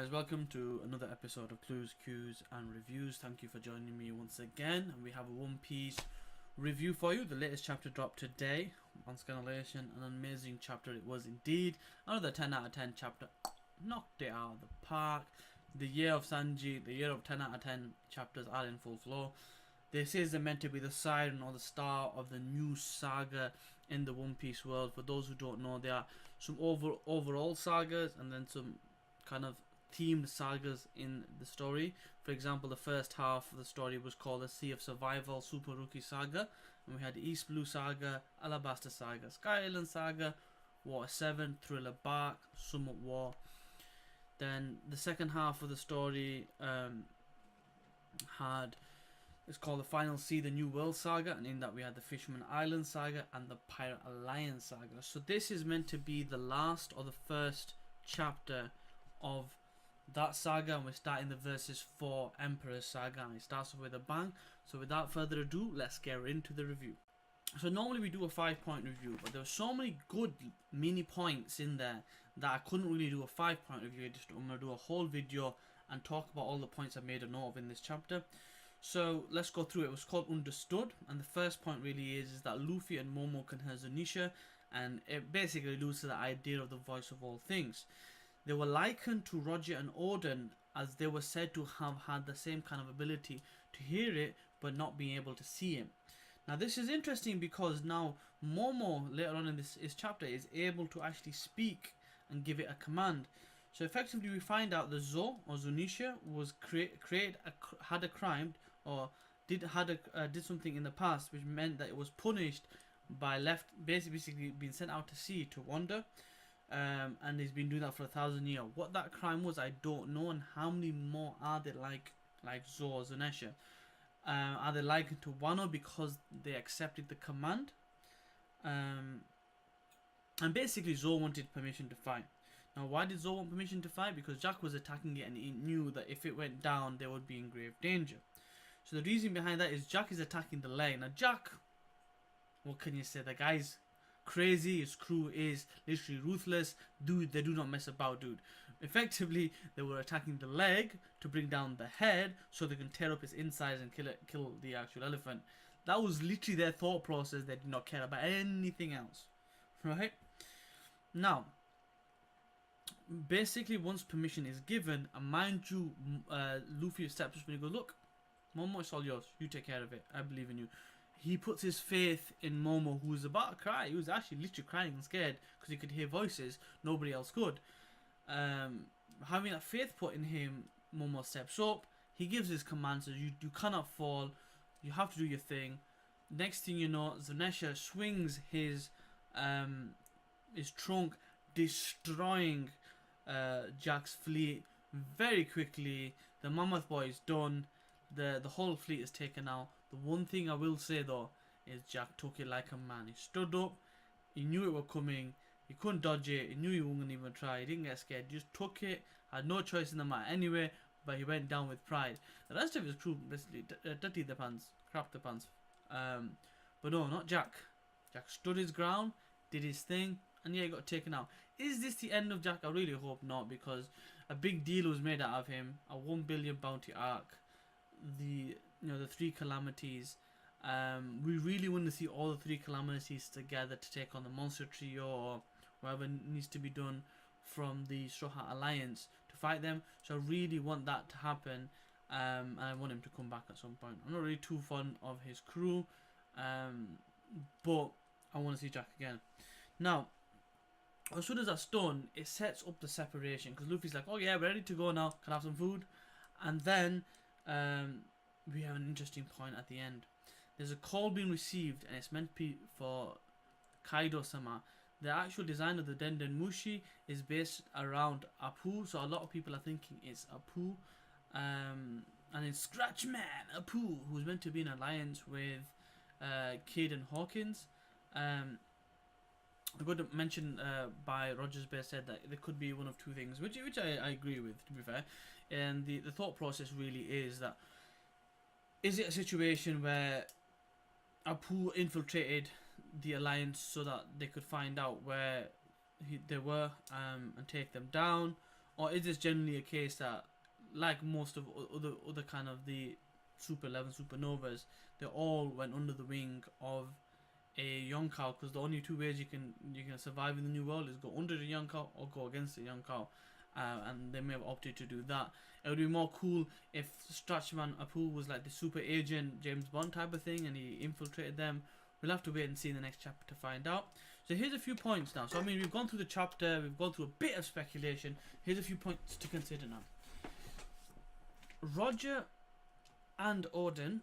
guys, welcome to another episode of Clues, Cues and Reviews. Thank you for joining me once again, and we have a One Piece review for you. The latest chapter dropped today on Scanlation. An amazing chapter it was indeed. Another 10 out of 10 chapter. Knocked it out of the park. The year of Sanji, the year of 10 out of 10 chapters are in full flow. This is meant to be the siren or the start of the new saga in the One Piece world. For those who don't know, there are some overall sagas and then some kind of themed sagas in the story. For example, the first half of the story was called the Sea of Survival Super Rookie Saga, and we had the East Blue Saga, Alabasta Saga, Sky Island Saga, Water 7, Thriller Bark, Summit War. Then the second half of the story it's called the Final Sea, the New World Saga, and in that we had the Fisherman Island Saga and the Pirate Alliance Saga. So this is meant to be the last or the first chapter of that saga, and we're starting the Versus 4 Emperor Saga, and it starts off with a bang. So without further ado, let's get into the review. So normally we do a 5-point review, but there were so many good mini points in there that I couldn't really do a 5-point review. I'm going to do a whole video and talk about all the points I made a note of in this chapter. So let's go through it. It was called Understood, and the first point really is that Luffy and Momo can hear Zunisha, and it basically alludes to the idea of the voice of all things. They were likened to Roger and Odin, as they were said to have had the same kind of ability to hear it but not being able to see him. Now this is interesting because now Momo later on in this chapter is able to actually speak and give it a command. So effectively we find out that Zo or Zunisha was had a crime or did something in the past, which meant that it was punished by basically being sent out to sea to wander. And he's been doing that for 1,000 years. What that crime was, I don't know, and how many more are there like Zo or Zunisha? Are they likened to Wano because they accepted the command? And basically Zo wanted permission to fight. Now why did Zo want permission to fight? Because Jack was attacking it and he knew that if it went down they would be in grave danger. So the reason behind that is Jack is attacking the leg. Now Jack, what can you say, the guy's crazy, his crew is literally ruthless, dude. They do not mess about, dude. Effectively they were attacking the leg to bring down the head so they can tear up his insides and kill the actual elephant. That was literally their thought process. They did not care about anything else, right? Now basically once permission is given, and mind you, Luffy steps up and he goes, look Momo, it's all yours, you take care of it, I believe in you. He puts his faith in Momo, who was about to cry. He was actually literally crying and scared because he could hear voices nobody else could. Having that faith put in him, Momo steps up. He gives his commands. You cannot fall. You have to do your thing. Next thing you know, Zunisha swings his trunk, destroying Jack's fleet very quickly. The Mammoth Boy is done. The whole fleet is taken out. The one thing I will say though is Jack took it like a man. He stood up. He knew it was coming. He couldn't dodge it. He knew he wouldn't even try. He didn't get scared. He just took it. Had no choice in the matter anyway. But he went down with pride. The rest of his crew basically dirty the pants, crap the pants. But no, not Jack. Jack stood his ground, did his thing, and yeah, he got taken out. Is this the end of Jack? I really hope not, because a big deal was made out of him. A 1 billion bounty arc. The 3 calamities. We really want to see all the 3 calamities together to take on the monster trio or whatever needs to be done from the Straw Hat Alliance to fight them. So I really want that to happen, and I want him to come back at some point. I'm not really too fond of his crew, but I want to see Jack again. Now as soon as that's done, it sets up the separation, because Luffy's like, oh yeah, we're ready to go now, can I have some food? And then we have an interesting point at the end. There's a call being received, and it's meant to be for Kaido-sama. The actual design of the Denden Mushi is based around Apu, so a lot of people are thinking it's Apu. And it's Scratchman Apu, who's meant to be in alliance with Kid and Hawkins. A good mention by Rogers Bay said that there could be one of two things, which I agree with, to be fair. And the thought process really is that, is it a situation where Apu infiltrated the alliance so that they could find out where they were and take them down, or is this generally a case that, like most of other kind of the Super 11 supernovas, they all went under the wing of a Yonkou, because the only two ways you can survive in the new world is go under the Yonkou or go against the Yonkou, and they may have opted to do that. It would be more cool if Strachman Apu was like the super agent James Bond type of thing, and he infiltrated them. We'll have to wait and see in the next chapter to find out. So here's a few points now. So I mean, we've gone through the chapter, we've gone through a bit of speculation. Here's a few points to consider now. Roger and Odin,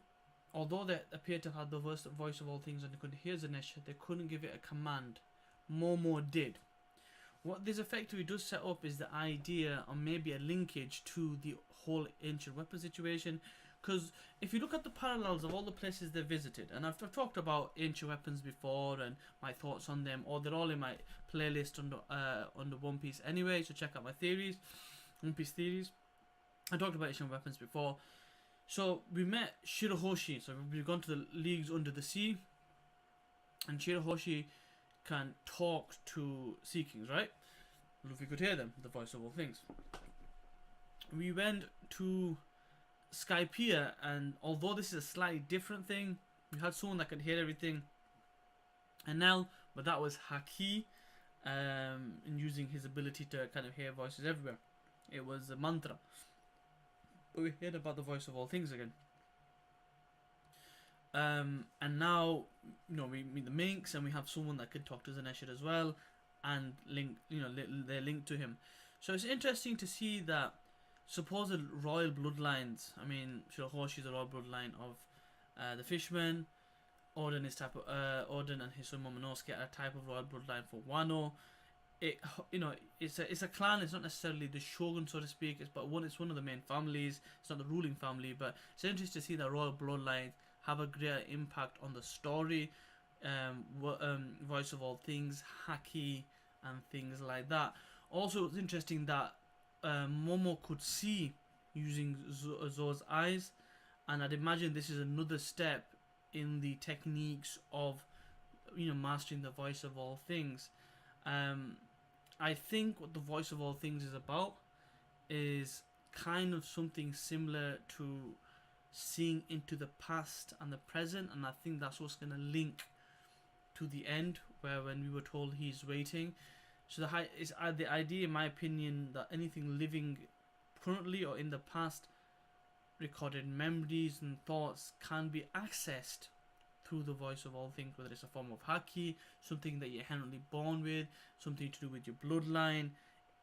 although they appear to have had the worst voice of all things and they could hear Zanesha, they couldn't give it a command. Momo did. What this effectively does set up is the idea or maybe a linkage to the whole ancient weapon situation. Because if you look at the parallels of all the places they visited, and I've talked about ancient weapons before and my thoughts on them, or they're all in my playlist under One Piece anyway, so check out my theories, One Piece theories. I talked about ancient weapons before. So we met Shirahoshi, so we've gone to the leagues under the sea, and Shirahoshi can talk to Sea Kings, right? Luffy could hear them, the voice of all things. We went to Skypiea, and although this is a slightly different thing, we had someone that could hear everything, and now, but that was Haki, in using his ability to kind of hear voices everywhere. It was a mantra. But we heard about the voice of all things again. And now, we meet the Minks, and we have someone that could talk to Zanesha as well, and link, they're linked to him. So it's interesting to see that supposed royal bloodlines. I mean, Shirahoshi is a royal bloodline of the Fishmen. Odin is Odin and his son Momonosuke are a type of royal bloodline for Wano. It's a clan. It's not necessarily the shogun, so to speak. It's one of the main families. It's not the ruling family, but it's interesting to see that royal bloodlines have a greater impact on the story. Voice of all things, Haki, and things like that. Also, it's interesting that Momo could see using Zo's eyes, and I'd imagine this is another step in the techniques of mastering the voice of all things. I think what the voice of all things is about is kind of something similar to seeing into the past and the present, and I think that's what's going to link to the end, where when we were told he's waiting. So the idea, in my opinion, that anything living currently or in the past, recorded memories and thoughts, can be accessed through the voice of all things, whether it's a form of haki, something that you're inherently born with, something to do with your bloodline.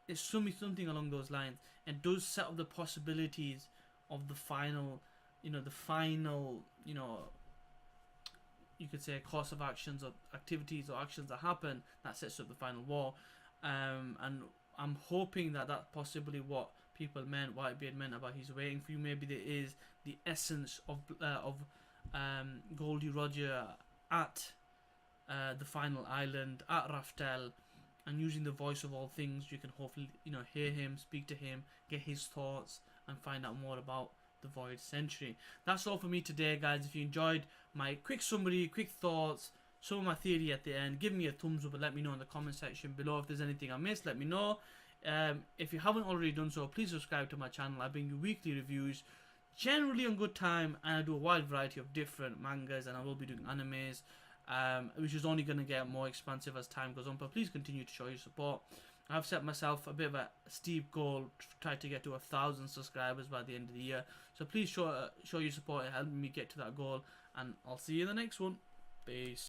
It's something along those lines, and does set up the possibilities of the final, you could say, course of actions or activities or actions that happen that sets up the final war. And I'm hoping that that's possibly what people meant, Whitebeard meant about he's waiting for you. Maybe there is the essence of Goldie Roger at the final island at Raftel, and using the voice of all things, you can hopefully hear him, speak to him, get his thoughts, and find out more about the Void Century. That's all for me today, guys. If you enjoyed my quick summary, quick thoughts, some of my theory at the end, give me a thumbs up and let me know in the comment section below. If there's anything I missed, let me know. If you haven't already done so, please subscribe to my channel. I bring you weekly reviews, generally on good time, and I do a wide variety of different mangas, and I will be doing animes, which is only going to get more expansive as time goes on. But please continue to show your support. I've set myself a bit of a steep goal to try to get to 1,000 subscribers by the end of the year. So please show your support in helping me get to that goal, and I'll see you in the next one. Peace.